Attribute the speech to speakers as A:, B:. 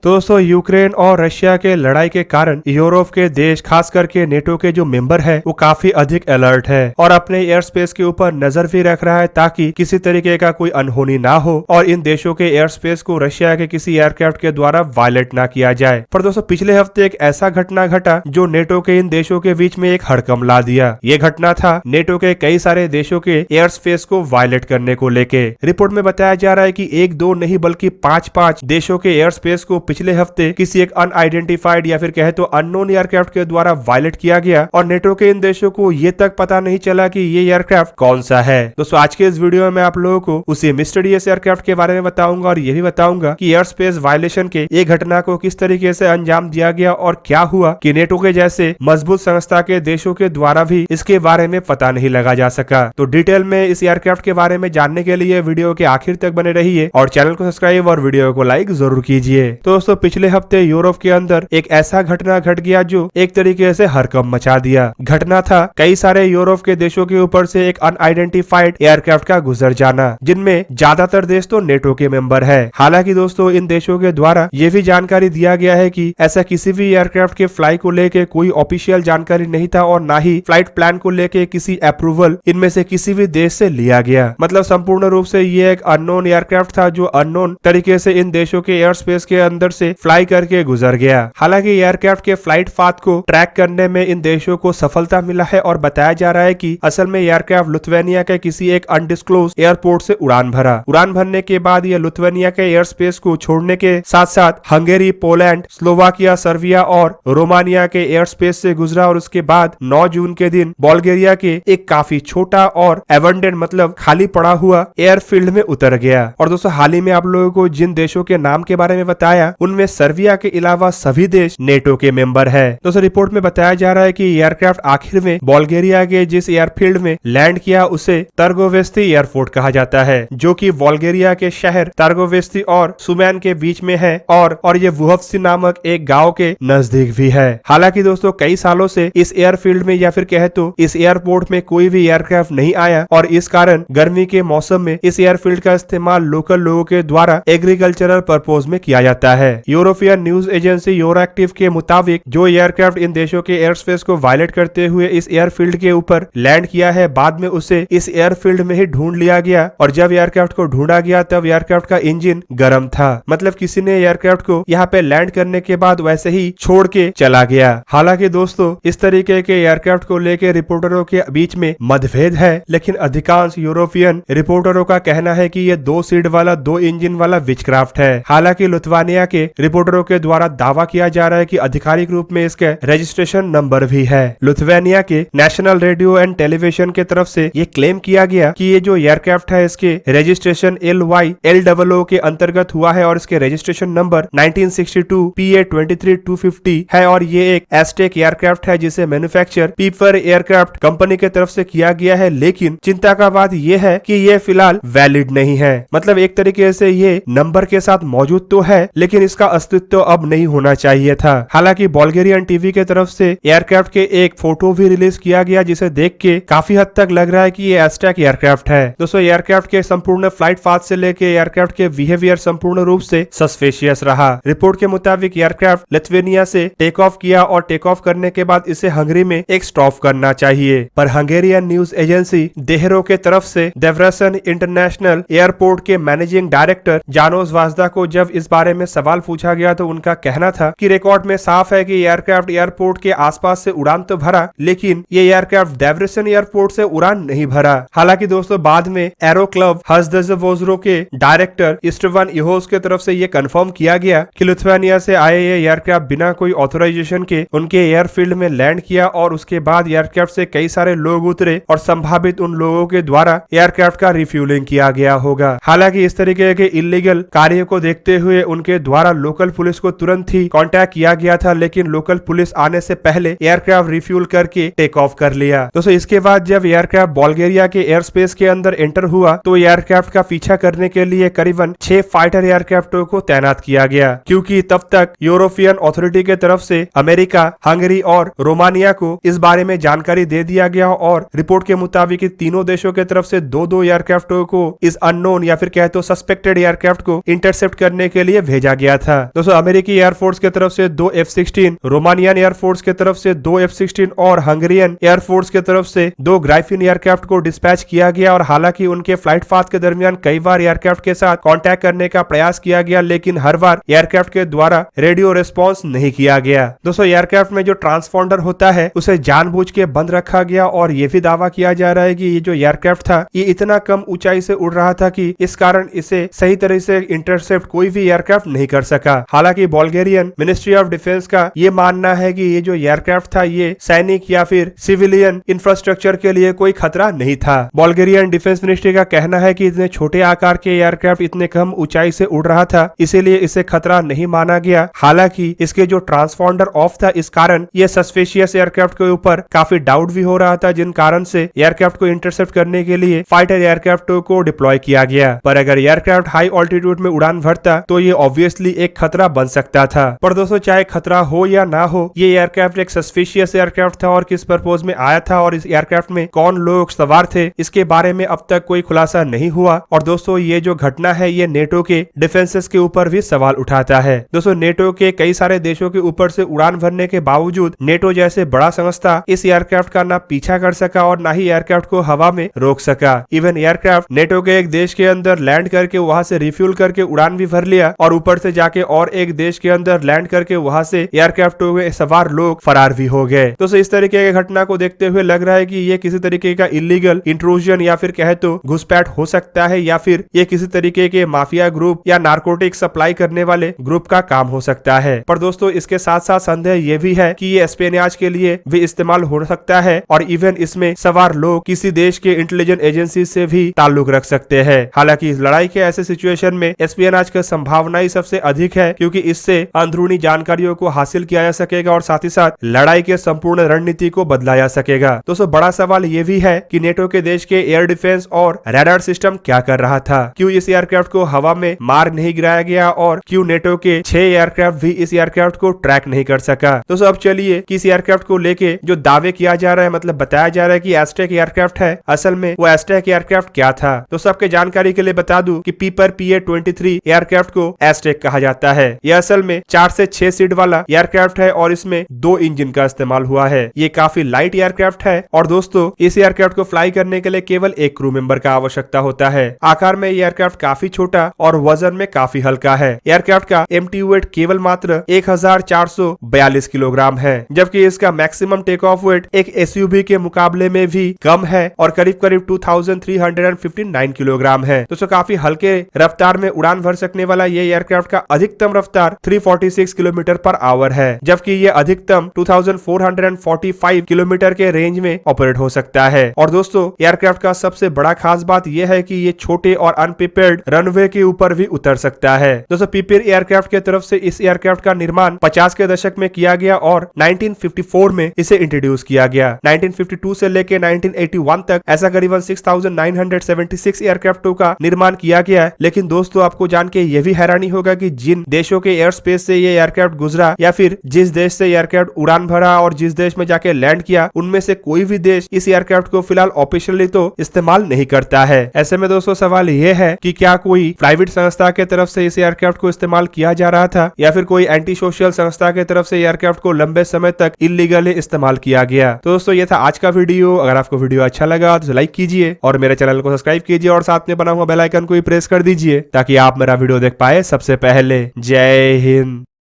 A: तो दोस्तों यूक्रेन और रशिया के लड़ाई के कारण यूरोप के देश खास करके नेटो के जो मेंबर है वो काफी अधिक अलर्ट है और अपने एयर स्पेस के ऊपर नजर भी रख रहा है ताकि किसी तरीके का कोई अनहोनी ना हो और इन देशों के एयर स्पेस को रशिया के किसी एयरक्राफ्ट के द्वारा वायलेट ना किया जाए। पर दोस्तों पिछले हफ्ते एक ऐसा घटना घटा जो नेटो के इन देशों के बीच में एक हड़कंप ला दिया। ये घटना था नेटो के कई सारे देशों के एयर स्पेस को वायलेट करने को लेके। रिपोर्ट में बताया जा रहा है कि एक दो नहीं बल्कि पांच देशों के एयर स्पेस को पिछले हफ्ते किसी एक अनआइडेंटिफाइड या फिर कहे तो अननोन एयरक्राफ्ट के द्वारा वायलेट किया गया और नेटो के इन देशों को ये तक पता नहीं चला कि ये एयरक्राफ्ट कौन सा है। दोस्तों आज के इस वीडियो में आप लोगों को उसी मिस्टीरियस एयरक्राफ्ट के बारे में बताऊंगा और ये भी बताऊंगा कि एयर स्पेस वायलेशन के ये घटना को किस तरीके से अंजाम दिया गया और क्या हुआ कि नेटो के जैसे मजबूत संस्था के देशों के द्वारा भी इसके बारे में पता नहीं लगा जा सका। तो डिटेल में इस एयरक्राफ्ट के बारे में जानने के लिए वीडियो के आखिर तक बने रहिए और चैनल को सब्सक्राइब और वीडियो को लाइक जरूर कीजिए। तो दोस्तों पिछले हफ्ते यूरोप के अंदर एक ऐसा घटना घट गया जो एक तरीके से हड़कंप मचा दिया। घटना था कई सारे यूरोप के देशों के ऊपर से एक अनआइडेंटिफाइड एयरक्राफ्ट का गुजर जाना, जिनमें ज्यादातर देश तो नेटो के मेंबर है। हालांकि दोस्तों इन देशों के द्वारा ये भी जानकारी दिया गया है कि ऐसा किसी भी एयरक्राफ्ट के फ्लाई को लेके कोई ऑफिशियल जानकारी नहीं था और ना ही फ्लाइट प्लान को लेके किसी अप्रूवल इनमें से किसी भी देश से लिया गया। मतलब संपूर्ण रूप से ये एक अननोन एयरक्राफ्ट था जो अननोन तरीके से इन देशों के एयर स्पेस के अंदर से फ्लाई करके गुजर गया। हालांकि एयरक्राफ्ट के फ्लाइट पाथ को ट्रैक करने में इन देशों को सफलता मिला है और बताया जा रहा है कि असल में एयरक्राफ्ट लिथुआनिया के किसी एक अनडिस्क्लोज एयरपोर्ट से उड़ान भरा। उड़ान भरने के बाद ये लिथुआनिया के एयर स्पेस को छोड़ने के साथ साथ हंगेरी, पोलैंड, स्लोवाकिया, सर्बिया और रोमानिया के एयर स्पेस से गुजरा और उसके बाद 9 जून के दिन बुल्गारिया के एक काफी छोटा और एबंडेंट मतलब खाली पड़ा हुआ एयरफील्ड में उतर गया। और दोस्तों हाल ही में आप लोगों को जिन देशों के नाम के बारे में बताया उनमें सर्बिया के अलावा सभी देश नेटो के मेंबर है। दोस्तों रिपोर्ट में बताया जा रहा है कि एयरक्राफ्ट आखिर में बुल्गारिया के जिस एयरफील्ड में लैंड किया उसे तर्गोवेस्ती एयरपोर्ट कहा जाता है, जो कि बुल्गारिया के शहर तर्गोवेस्ती और सुमैन के बीच में है और ये वुहवसी नामक एक गांव के नजदीक भी है। हालांकि दोस्तों कई सालों से इस एयरफील्ड में या फिर कहे तो इस एयरपोर्ट में कोई भी एयरक्राफ्ट नहीं आया और इस कारण गर्मी के मौसम में इस एयरफील्ड का इस्तेमाल लोकल लोगों के द्वारा एग्रीकल्चरल पर्पज में किया जाता है। यूरोपियन न्यूज एजेंसी यूरोएक्टिव के मुताबिक जो एयरक्राफ्ट इन देशों के एयर स्पेस को वायलेट करते हुए इस एयरफील्ड के ऊपर लैंड किया है, बाद में उसे इस एयरफील्ड में ही ढूंढ लिया गया और जब एयरक्राफ्ट को ढूंढा गया तब एयरक्राफ्ट का इंजन गर्म था। मतलब किसी ने एयरक्राफ्ट को यहाँ पे लैंड करने के बाद वैसे ही छोड़ के चला गया। हालांकि दोस्तों इस तरीके के एयरक्राफ्ट को लेकर रिपोर्टरों के बीच में मतभेद है, लेकिन अधिकांश यूरोपियन रिपोर्टरों का कहना है कि ये 2 सीट वाला 2 इंजन वाला विचक्राफ्ट है। हालांकि लिथुआनिया के रिपोर्टरों के द्वारा दावा किया जा रहा है कि आधिकारिक रूप में इसके रजिस्ट्रेशन नंबर भी है। लिथुआनिया के नेशनल रेडियो एंड टेलीविजन के तरफ से ये क्लेम किया गया कि ये जो एयरक्राफ्ट है इसके रजिस्ट्रेशन LYLOO के अंतर्गत हुआ है और इसके रजिस्ट्रेशन नंबर 1962 PA23250 है और ये एक एस्टेक एयरक्राफ्ट है जिसे मैन्युफैक्चर पीपर एयरक्राफ्ट कंपनी के तरफ से किया गया है। लेकिन चिंता का बात यह है कि ये फिलहाल वैलिड नहीं है। मतलब एक तरीके से ये नंबर के साथ मौजूद तो है लेकिन इसका अस्तित्व अब नहीं होना चाहिए था। हालांकि बुल्गारियन टीवी के तरफ से एयरक्राफ्ट के एक फोटो भी रिलीज किया गया जिसे देख के काफी हद तक लग रहा है कि ये एस्टेक एयरक्राफ्ट है। दोस्तों एयरक्राफ्ट के संपूर्ण फ्लाइट पाथ से लेके एयरक्राफ्ट के बिहेवियर संपूर्ण रूप से सस्पिशियस रहा। रिपोर्ट के मुताबिक एयरक्राफ्ट लिथुआनिया से टेक ऑफ किया और टेक ऑफ करने के बाद इसे हंगरी में एक स्टॉप करना चाहिए, पर हंगेरियन न्यूज एजेंसी देहरो के तरफ से डेवरसन इंटरनेशनल एयरपोर्ट के मैनेजिंग डायरेक्टर जानोस वाजदा को जब इस बारे में सवाल पूछा गया तो उनका कहना था कि रिकॉर्ड में साफ है कि एयरक्राफ्ट एयरपोर्ट के आसपास से उड़ान तो भरा लेकिन ये एयरक्राफ्ट डेवरसन एयरपोर्ट से उड़ान नहीं भरा। हालांकि दोस्तों बाद में एरो क्लब हजदजवोजरो के डायरेक्टर स्टीवन इहोस के तरफ से ये कंफर्म किया गया कि लिथुआनिया से आए ये एयरक्राफ्ट बिना कोई ऑथराइजेशन के उनके एयरफील्ड में लैंड किया और उसके बाद एयरक्राफ्ट से कई सारे लोग उतरे और संभावित उन लोगों के द्वारा एयरक्राफ्ट का रिफ्यूलिंग किया गया होगा। हालांकि इस तरीके के इलीगल कार्य को देखते हुए उनके द्वारा लोकल पुलिस को तुरंत ही कांटेक्ट किया गया था, लेकिन लोकल पुलिस आने से पहले एयरक्राफ्ट रिफ्यूल करके टेक ऑफ कर लिया। दोस्तों इसके बाद जब एयरक्राफ्ट बुल्गारिया के एयर स्पेस के अंदर एंटर हुआ तो एयरक्राफ्ट का पीछा करने के लिए करीबन 6 फाइटर एयरक्राफ्टों को तैनात किया गया, क्योंकि तब तक यूरोपियन अथॉरिटी के तरफ से अमेरिका, हंगरी और रोमानिया को इस बारे में जानकारी दे दिया गया और रिपोर्ट के मुताबिक तीनों देशों के तरफ से 2-2 एयरक्राफ्टों को इस अननोन या फिर कहे तो सस्पेक्टेड एयरक्राफ्ट को इंटरसेप्ट करने के लिए भेजा गया गया था। दोस्तों अमेरिकी एयरफोर्स की तरफ से 2 F-16, रोमानियन एयरफोर्स की तरफ से 2 F-16 और हंगेरियन एयरफोर्स की तरफ से 2 ग्राइफिन एयरक्राफ्ट को डिस्पैच किया गया। और हालांकि उनके फ्लाइट पाथ के दरमियान कई बार एयरक्राफ्ट के साथ कांटेक्ट करने का प्रयास किया गया, लेकिन हर बार एयरक्राफ्ट के द्वारा रेडियो रिस्पॉन्स नहीं किया गया। दोस्तों एयरक्राफ्ट में जो ट्रांसपॉन्डर होता है उसे जानबूझ के बंद रखा गया और यह भी दावा किया जा रहा है कि ये जो एयरक्राफ्ट था ये इतना कम ऊंचाई से उड़ रहा था कि इस कारण इसे सही तरह से इंटरसेप्ट कोई भी एयरक्राफ्ट नहीं कर सका। हालांकि बुल्गारियन मिनिस्ट्री ऑफ डिफेंस का ये मानना है कि ये जो एयरक्राफ्ट था ये सैनिक या फिर सिविलियन इंफ्रास्ट्रक्चर के लिए कोई खतरा नहीं था। बुल्गारियन डिफेंस मिनिस्ट्री का कहना है कि इतने छोटे आकार के एयरक्राफ्ट इतने कम ऊंचाई से उड़ रहा था, इसीलिए इसे खतरा नहीं माना गया। हालांकि इसके जो ट्रांसपॉन्डर ऑफ था इस कारण ये सस्पिशियस एयरक्राफ्ट के ऊपर काफी डाउट भी हो रहा था, जिन कारण से एयरक्राफ्ट को इंटरसेप्ट करने के लिए फाइटर एयरक्राफ्ट को डिप्लॉय किया गया। पर अगर एयरक्राफ्ट हाई ऑल्टीट्यूड में उड़ान भरता तो ये ऑब्वियसली एक खतरा बन सकता था। पर दोस्तों चाहे खतरा हो या ना हो, ये एयरक्राफ्ट एक सस्पिशियस एयरक्राफ्ट था और किस पर्पज में आया था और इस एयरक्राफ्ट में कौन लोग सवार थे इसके बारे में अब तक कोई खुलासा नहीं हुआ। और दोस्तों ये जो घटना है ये नेटो के डिफेंसेस के ऊपर भी सवाल उठाता है। दोस्तों नेटो के कई सारे देशों के ऊपर से उड़ान भरने के बावजूद नेटो जैसे बड़ा संस्था इस एयरक्राफ्ट का ना पीछा कर सका और ना ही एयरक्राफ्ट को हवा में रोक सका। इवन एयरक्राफ्ट नेटो के एक देश के अंदर लैंड करके वहां से रिफ्यूल करके उड़ान भी भर लिया और ऊपर से जाके और एक देश के अंदर लैंड करके वहां से एयरक्राफ्ट में सवार लोग फरार भी हो गए। तो इस तरीके की घटना को देखते हुए लग रहा है कि ये किसी तरीके का इलीगल इंट्रूजन या फिर कहे तो घुसपैठ हो सकता है, या फिर ये किसी तरीके के माफिया ग्रुप या नारकोटिक सप्लाई करने वाले ग्रुप का काम हो सकता है। पर दोस्तों इसके साथ साथ संदेह ये भी है कि ये एस्पेनियाज के लिए भी इस्तेमाल हो सकता है और इवन इसमें सवार लोग किसी देश के इंटेलिजेंस एजेंसी से भी ताल्लुक रख सकते हैं। हालांकि इस लड़ाई के ऐसे सिचुएशन में एस्पेनियाज की संभावना ही सबसे अधिक है, क्योंकि इससे अंदरूनी जानकारियों को हासिल किया जा सकेगा और साथ ही साथ लड़ाई के संपूर्ण रणनीति को बदला जा सकेगा। दोस्तों बड़ा सवाल ये भी है कि नेटो के देश के एयर डिफेंस और रडार सिस्टम क्या कर रहा था, क्यों इस एयरक्राफ्ट को हवा में मार नहीं गिराया गया और क्यों नेटो के 6 एयरक्राफ्ट भी इस एयरक्राफ्ट को ट्रैक नहीं कर सका। दोस्तों अब चलिए कि इस एयरक्राफ्ट को लेके जो दावे किया जा रहा है, मतलब बताया जा रहा है कि एस्टेक एयरक्राफ्ट है, असल में वो एस्टेक एयरक्राफ्ट क्या था। तो सबके जानकारी के लिए बता दूं कि पीपर PA-23 एयरक्राफ्ट को एस्टेक कहा जाता है। यह असल में 4 से 6 सीट वाला एयरक्राफ्ट है और इसमें 2 इंजन का इस्तेमाल हुआ है। ये काफी लाइट एयरक्राफ्ट है और दोस्तों इस एयरक्राफ्ट को फ्लाई करने के लिए केवल एक क्रू मेंबर का आवश्यकता होता है। आकार में ये एयरक्राफ्ट काफी छोटा और वजन में काफी हल्का है। एयरक्राफ्ट का MTU वेट केवल मात्र 1442 किलोग्राम है, जबकि इसका मैक्सिमम टेक ऑफ वेट एक SUV के मुकाबले में भी कम है और करीब करीब 2359 किलोग्राम है। दोस्तों काफी हल्के रफ्तार में उड़ान भर सकने वाला ये एयरक्राफ्ट का अधिकतम रफ्तार 346 किलोमीटर पर आवर है, जबकि ये अधिकतम 2445 किलोमीटर के रेंज में ऑपरेट हो सकता है। और दोस्तों एयरक्राफ्ट का सबसे बड़ा खास बात यह है कि ये छोटे और अनप्रिपेयर्ड रनवे के ऊपर भी उतर सकता है। दोस्तों पीपर एयरक्राफ्ट की तरफ से इस एयरक्राफ्ट का निर्माण 50 के दशक में किया गया और 1954 में इसे इंट्रोड्यूस किया गया। 1952 से लेकर 1981 तक ऐसा करीबन 6976 एयरक्राफ्टों का निर्माण किया गया। लेकिन दोस्तों आपको जान के यह भी हैरानी होगा कि जिन देशों के एयर स्पेस से ये एयरक्राफ्ट गुजरा या फिर जिस देश से एयरक्राफ्ट उड़ान भरा और जिस देश में जाके लैंड किया, उनमें से कोई भी देश इस एयरक्राफ्ट को फिलहाल ऑफिशियली तो इस्तेमाल नहीं करता है। ऐसे में दोस्तों सवाल यह है कि क्या कोई प्राइवेट संस्था के तरफ से इस एयरक्राफ्ट को इस्तेमाल किया जा रहा था या फिर कोई एंटी सोशल संस्था के तरफ से एयरक्राफ्ट को लंबे समय तक इलीगली इस्तेमाल किया गया। तो दोस्तों ये था आज का वीडियो। अगर आपको वीडियो अच्छा लगा तो लाइक कीजिए और मेरे चैनल को सब्सक्राइब कीजिए और साथ में बना हुआ बेल आइकन को भी प्रेस कर दीजिए ताकि आप मेरा वीडियो देख पाए सबसे पहले। जय हिंद।